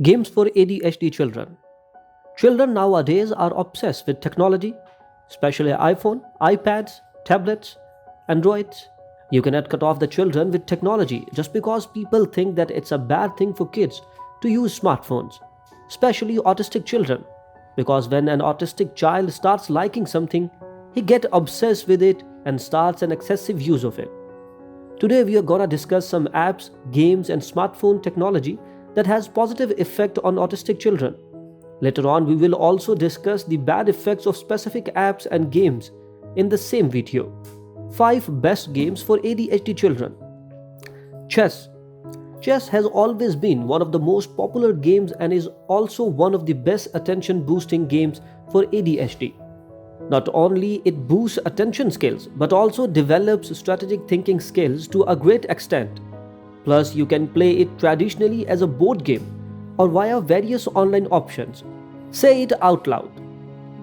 Games for ADHD children. Children nowadays are obsessed with technology, especially iPhone, iPads, tablets, Androids. You cannot cut off the children with technology just because people think that it's a bad thing for kids to use smartphones, especially autistic children. Because when an autistic child starts liking something, he gets obsessed with it and starts an excessive use of it. Today we are gonna discuss some apps, games and smartphone technology that has positive effect on autistic children. Later on we will also discuss the bad effects of specific apps and games in the same video. 5 best games for ADHD children. Chess. Chess has always been one of the most popular games and is also one of the best attention boosting games for ADHD. Not only it boosts attention skills but also develops strategic thinking skills to a great extent. Plus you can play it traditionally as a board game or via various online options. Say it out loud.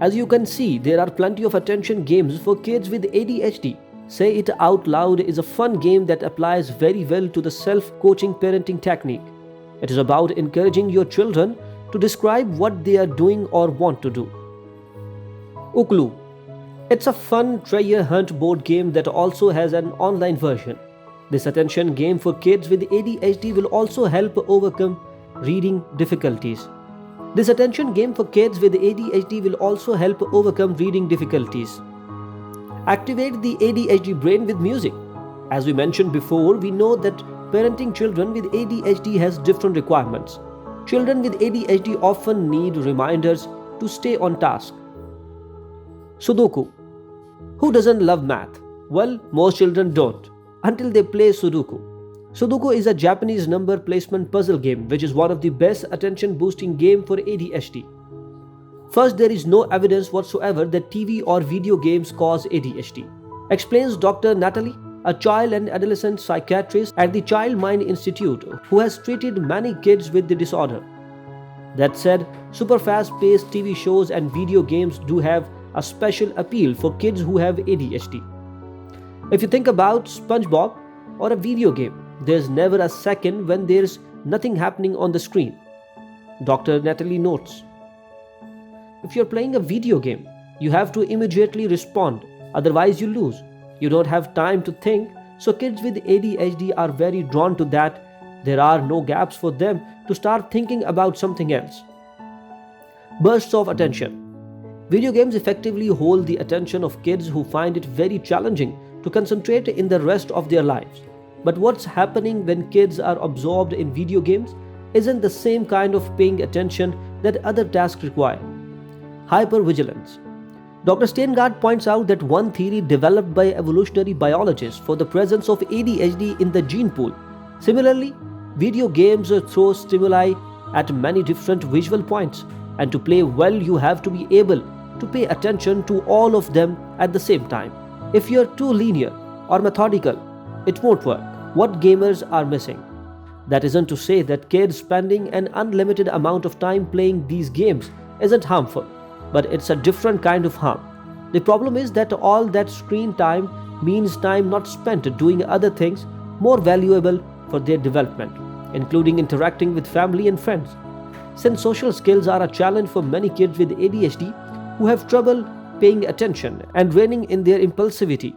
As you can see, there are plenty of attention games for kids with ADHD. Say it out loud is a fun game that applies very well to the self-coaching parenting technique. It is about encouraging your children to describe what they are doing or want to do. Uklu. It's a fun treasure hunt board game that also has an online version. This attention game for kids with ADHD will also help overcome reading difficulties. Activate the ADHD brain with music. As we mentioned before, we know that parenting children with ADHD has different requirements. Children with ADHD often need reminders to stay on task. Sudoku. Who doesn't love math? Well, most children don't, until they play Sudoku. Sudoku is a Japanese number placement puzzle game which is one of the best attention boosting game for ADHD. First, there is no evidence whatsoever that TV or video games cause ADHD, explains Dr. Natalie, a child and adolescent psychiatrist at the Child Mind Institute who has treated many kids with the disorder. That said, super fast-paced TV shows and video games do have a special appeal for kids who have ADHD. If you think about SpongeBob or a video game, there's never a second when there's nothing happening on the screen. Dr. Natalie notes. If you're playing a video game, you have to immediately respond, otherwise you lose. You don't have time to think, so kids with ADHD are very drawn to that. There are no gaps for them to start thinking about something else. Bursts of attention. Video games effectively hold the attention of kids who find it very challenging to concentrate in the rest of their lives. But what's happening when kids are absorbed in video games isn't the same kind of paying attention that other tasks require. Hypervigilance. Dr. Steingart points out that one theory developed by evolutionary biologists for the presence of ADHD in the gene pool. Similarly, video games throw stimuli at many different visual points, and to play well you have to be able to pay attention to all of them at the same time. If you're too linear or methodical, it won't work. What gamers are missing? That isn't to say that kids spending an unlimited amount of time playing these games isn't harmful, but it's a different kind of harm. The problem is that all that screen time means time not spent doing other things more valuable for their development, including interacting with family and friends. Since social skills are a challenge for many kids with ADHD who have trouble paying attention and reining in their impulsivity,